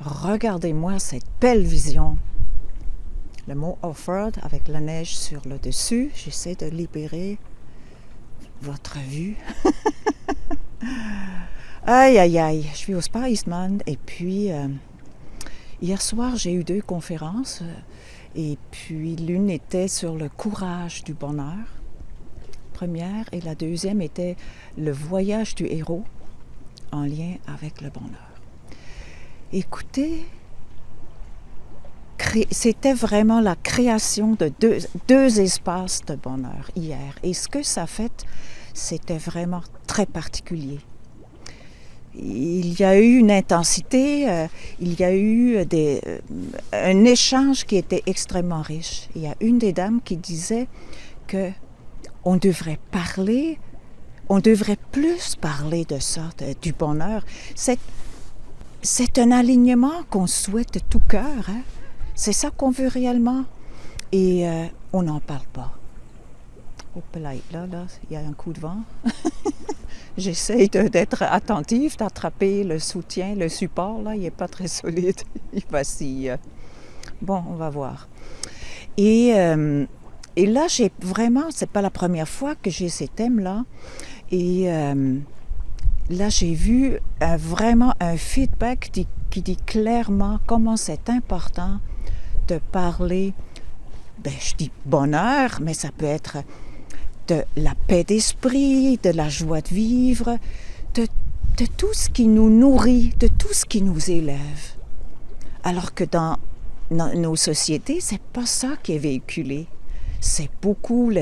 Regardez-moi cette belle vision. Le mont Offroad avec la neige sur le dessus. J'essaie de libérer votre vue. Aïe, aïe, aïe. Je suis au Spa Eastman et puis hier soir, j'ai eu 2 conférences. Et puis l'une était sur le courage du bonheur, première, et la deuxième était le voyage du héros en lien avec le bonheur. Écoutez, c'était vraiment la création de deux espaces de bonheur hier. Et ce que ça fait, c'était vraiment très particulier. Il y a eu une intensité, il y a eu un échange qui était extrêmement riche. Il y a une des dames qui disait qu'on devrait parler, on devrait plus parler de ça, du bonheur. C'est un alignement qu'on souhaite de tout cœur. Hein? C'est ça qu'on veut réellement. Et on n'en parle pas. Oh, là, il y a un coup de vent. J'essaie d'être attentive, d'attraper le soutien, le support. Là, il n'est pas très solide. Il vacille. Bon, on va voir. Et là, c'est pas la première fois que j'ai ces thèmes-là. Et là, j'ai vu vraiment un feedback qui dit clairement comment c'est important de parler, je dis bonheur, mais ça peut être de la paix d'esprit, de la joie de vivre, de tout ce qui nous nourrit, de tout ce qui nous élève. Alors que dans nos sociétés, c'est pas ça qui est véhiculé. C'est beaucoup,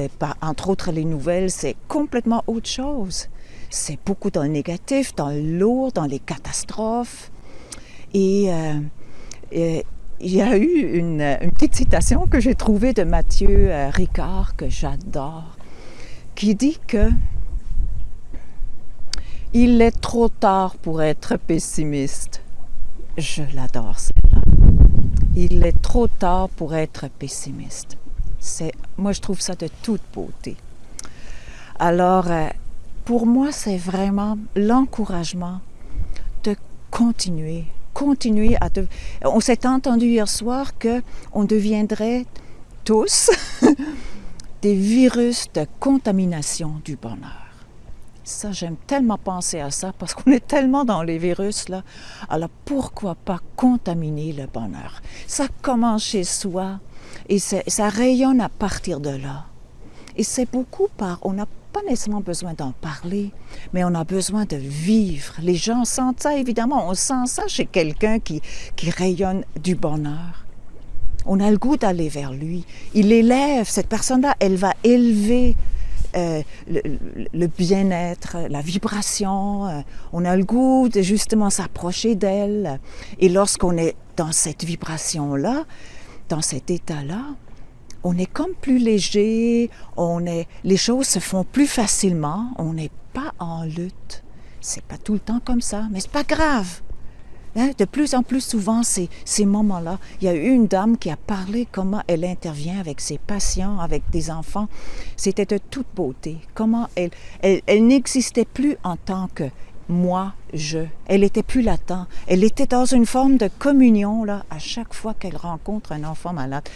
entre autres les nouvelles, c'est complètement autre chose. C'est beaucoup dans le négatif, dans le lourd, dans les catastrophes. Et il y a eu une petite citation que j'ai trouvée de Mathieu Ricard, que j'adore, qui dit que il est trop tard pour être pessimiste. Je l'adore, celle-là. Il est trop tard pour être pessimiste. Moi, je trouve ça de toute beauté. Alors, pour moi, c'est vraiment l'encouragement de continuer On s'est entendu hier soir qu'on deviendrait tous des virus de contamination du bonheur. Ça, j'aime tellement penser à ça parce qu'on est tellement dans les virus, là. Alors, pourquoi pas contaminer le bonheur? Ça commence chez soi et ça rayonne à partir de là. Et c'est beaucoup on n'a pas nécessairement besoin d'en parler, mais on a besoin de vivre. Les gens sentent ça, évidemment. On sent ça chez quelqu'un qui rayonne du bonheur. On a le goût d'aller vers lui. Il élève, cette personne-là, elle va élever le bien-être, la vibration. On a le goût de justement s'approcher d'elle. Et lorsqu'on est dans cette vibration-là, dans cet état-là, on est comme plus léger, les choses se font plus facilement, on n'est pas en lutte. C'est pas tout le temps comme ça, mais c'est pas grave. Hein? De plus en plus souvent, ces moments-là, il y a eu une dame qui a parlé comment elle intervient avec ses patients, avec des enfants. C'était de toute beauté. Comment elle n'existait plus en tant que moi, je. Elle n'était plus là-dedans. Elle était dans une forme de communion là, à chaque fois qu'elle rencontre un enfant malade.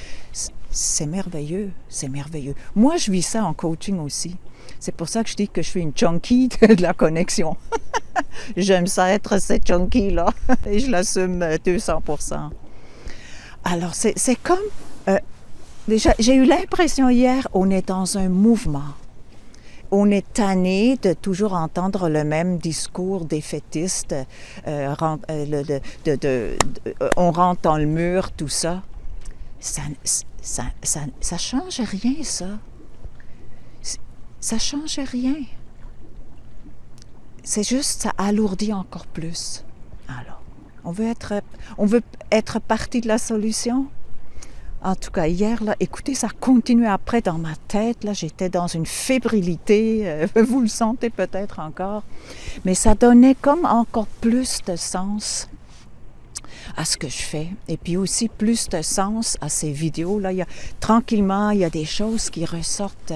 C'est merveilleux, c'est merveilleux. Moi, je vis ça en coaching aussi. C'est pour ça que je dis que je suis une junkie de la connexion. J'aime ça être cette junkie-là et je l'assume 200%. Alors, c'est comme... déjà, j'ai eu l'impression hier, on est dans un mouvement. On est tanné de toujours entendre le même discours défaitiste. On rentre dans le mur, tout ça. Ça change rien, ça. Ça change rien. C'est juste, ça alourdit encore plus. Alors, on veut être partie de la solution. En tout cas, hier, là, écoutez, ça continuait après dans ma tête. Là, j'étais dans une fébrilité. Vous le sentez peut-être encore. Mais ça donnait comme encore plus de sens à ce que je fais. Et puis aussi plus de sens à ces vidéos-là. Tranquillement, il y a des choses qui ressortent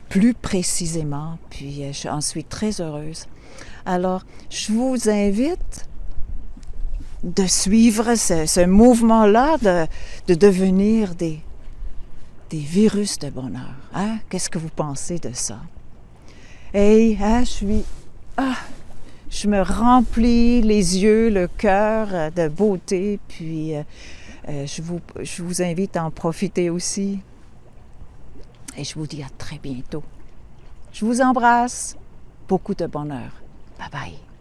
plus précisément. Puis j'en suis très heureuse. Alors, je vous invite de suivre ce mouvement-là, de devenir des virus de bonheur. Hein? Qu'est-ce que vous pensez de ça? Et je me remplis les yeux, le cœur de beauté, puis je vous invite à en profiter aussi. Et je vous dis à très bientôt. Je vous embrasse. Beaucoup de bonheur. Bye bye.